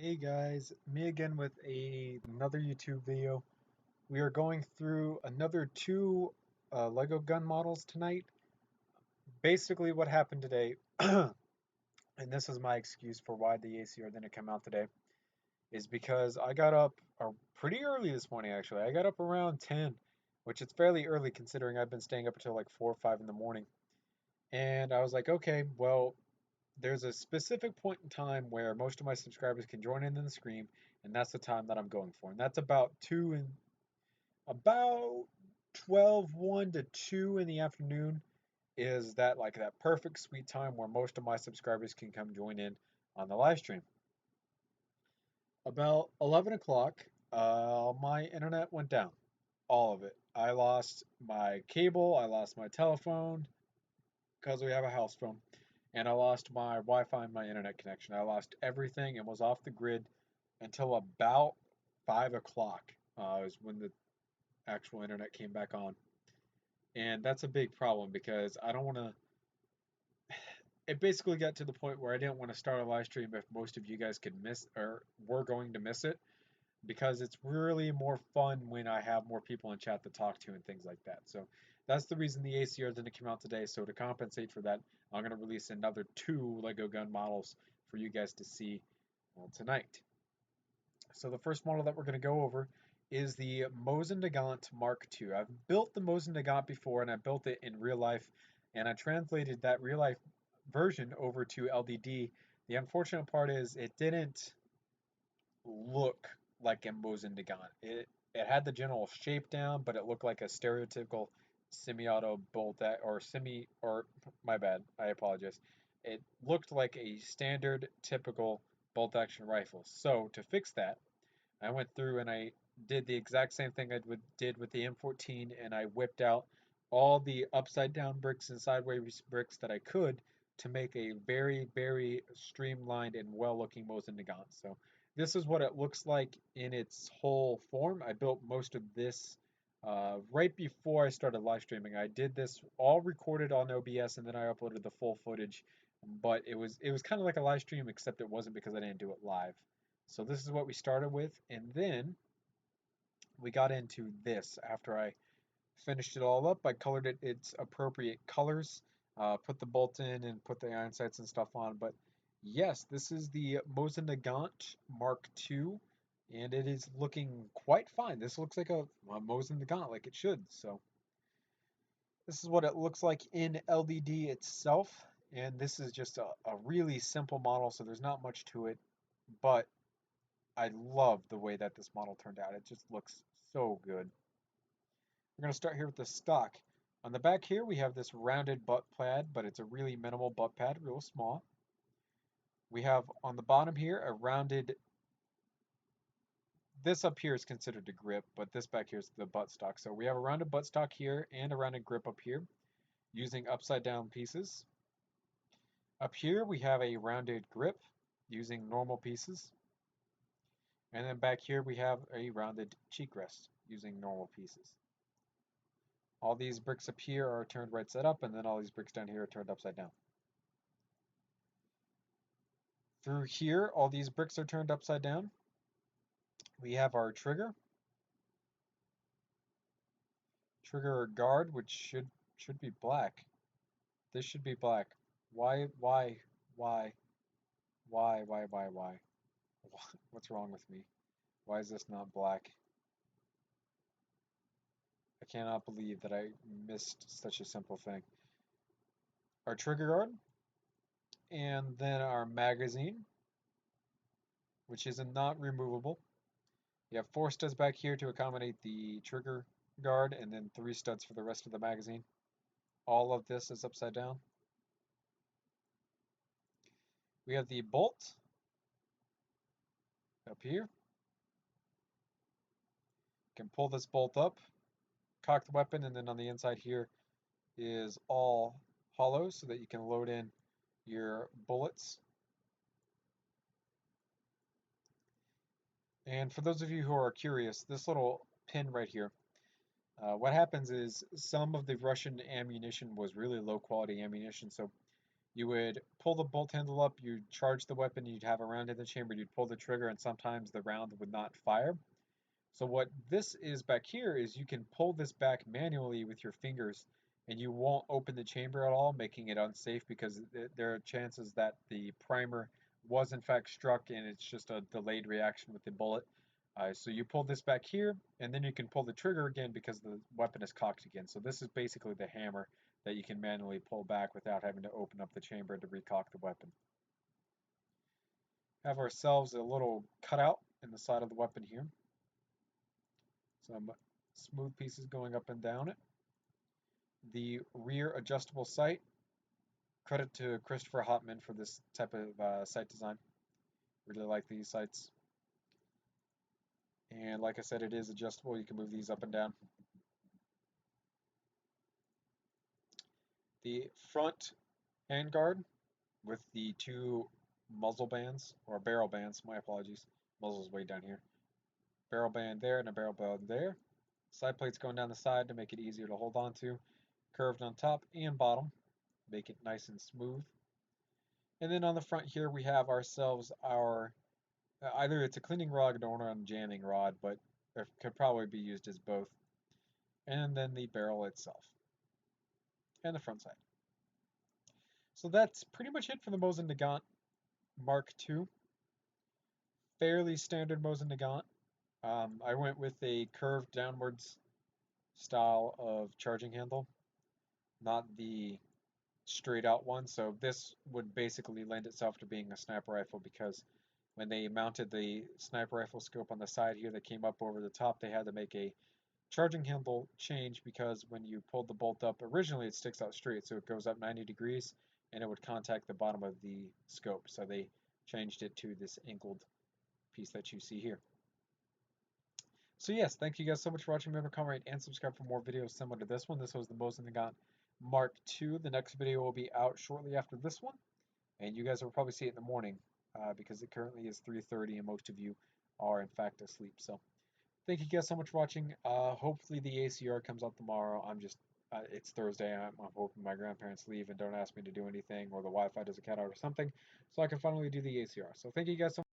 Hey guys, me again with another YouTube video. We are going through another two Lego gun models tonight. Basically what happened today, and this is my excuse for why the ACR didn't come out today, is because I got up pretty early this morning actually. I got up around 10, which is fairly early considering I've been staying up until like 4 or 5 in the morning. And I was like, okay, well, there's a specific point in time where most of my subscribers can join in the stream, and that's the time that I'm going for. And that's about 12:01 to 2 in the afternoon is that like that perfect sweet time where most of my subscribers can come join in on the live stream. About 11 o'clock, my internet went down. All of it. I lost my cable, I lost my telephone because we have a house phone, and I lost my Wi-Fi and my internet connection. I lost everything and was off the grid until about 5 o'clock was when the actual internet came back on. And that's a big problem because I don't want to. It basically got to the point where I didn't want to start a live stream if most of you guys could miss or were going to miss it because it's really more fun when I have more people in chat to talk to and things like that. So that's the reason the ACR didn't come out today. So to compensate for that, I'm going to release another two Lego gun models for you guys to see tonight. So the first model that we're going to go over is the Mosin Nagant MK.II. I've built the Mosin Nagant before, and I built it in real life, and I translated that real life version over to LDD. The unfortunate part is it didn't look like a Mosin Nagant. It had the general shape down, but it looked like a stereotypical semi-auto bolt or my bad, I apologize. It looked like a standard typical bolt action rifle. So to fix that, I went through and I did the exact same thing did with the M14, and I whipped out all the upside down bricks and sideways bricks that I could to make a very, very streamlined and well looking Mosin Nagant. So this is what it looks like in its whole form. I built most of this right before I started live streaming. I did this all recorded on OBS and then I uploaded the full footage. But it was kind of like a live stream, except it wasn't because I didn't do it live. So this is what we started with, and then we got into this after I finished it all up. I colored it its appropriate colors, put the bolt in and put the iron sights and stuff on. But yes, this is the Mosin Nagant MK.II, and it is looking quite fine. This looks like a Mosin Nagant like it should. So this is what it looks like in LDD itself, and this is just a really simple model, so there's not much to it, but I love the way that this model turned out. It just looks so good. We're going to start here with the stock. On the back here, we have this rounded butt pad, but it's a really minimal butt pad, real small. We have on the bottom here a rounded, this up here is considered a grip, but this back here is the butt stock. So we have a rounded butt stock here and a rounded grip up here using upside down pieces. Up here, we have a rounded grip using normal pieces. And then back here, we have a rounded cheek rest using normal pieces. All these bricks up here are turned right side up, and then all these bricks down here are turned upside down. Through here, all these bricks are turned upside down. We have our trigger guard, which should be black. This should be black. Why, why, why, why? What's wrong with me? Why is this not black? I cannot believe that I missed such a simple thing. Our trigger guard, and then our magazine, which is not removable. You have 4 studs back here to accommodate the trigger guard, and then 3 studs for the rest of the magazine. All of this is upside down. We have the bolt up here. You can pull this bolt up, cock the weapon, and then on the inside here is all hollow so that you can load in your bullets. And for those of you who are curious, this little pin right here, what happens is some of the Russian ammunition was really low quality ammunition, so You would pull the bolt handle up, you'd charge the weapon, you'd have a round in the chamber, you'd pull the trigger, and sometimes the round would not fire. So what this is back here is you can pull this back manually with your fingers and you won't open the chamber at all, making it unsafe because there are chances that the primer was in fact struck and it's just a delayed reaction with the bullet. So you pull this back here and then you can pull the trigger again because the weapon is cocked again. So this is basically the hammer that you can manually pull back without having to open up the chamber to recock the weapon. Have ourselves a little cutout in the side of the weapon here. Some smooth pieces going up and down it. The rear adjustable sight. Credit to Christopher Hotman for this type of sight design. Really like these sights. And like I said, it is adjustable. You can move these up and down. The front handguard with the two muzzle bands, or barrel bands, my apologies. Muzzle's way down here. Barrel band there and a barrel band there. Side plates going down the side to make it easier to hold on to. Curved on top and bottom, make it nice and smooth. And then on the front here we have ourselves our, either it's a cleaning rod or a jamming rod, but it could probably be used as both. And then the barrel itself and the front side. So that's pretty much it for the Mosin Nagant Mark II. Fairly standard Mosin Nagant. I went with a curved downwards style of charging handle, not the straight out one. So this would basically lend itself to being a sniper rifle because when they mounted the sniper rifle scope on the side here that came up over the top, they had to make a charging handle change because when you pulled the bolt up, originally it sticks out straight, so it goes up 90 degrees and it would contact the bottom of the scope. So they changed it to this angled piece that you see here. So yes, thank you guys so much for watching. Remember, comment, and subscribe for more videos similar to this one. This was the Mosin Nagant Mark II. The next video will be out shortly after this one, and you guys will probably see it in the morning because it currently is 3:30 and most of you are in fact asleep. So thank you guys so much for watching. Hopefully the ACR comes out tomorrow. It's Thursday. I'm hoping my grandparents leave and don't ask me to do anything, or the Wi-Fi doesn't cut out or something, so I can finally do the ACR. So thank you guys so much.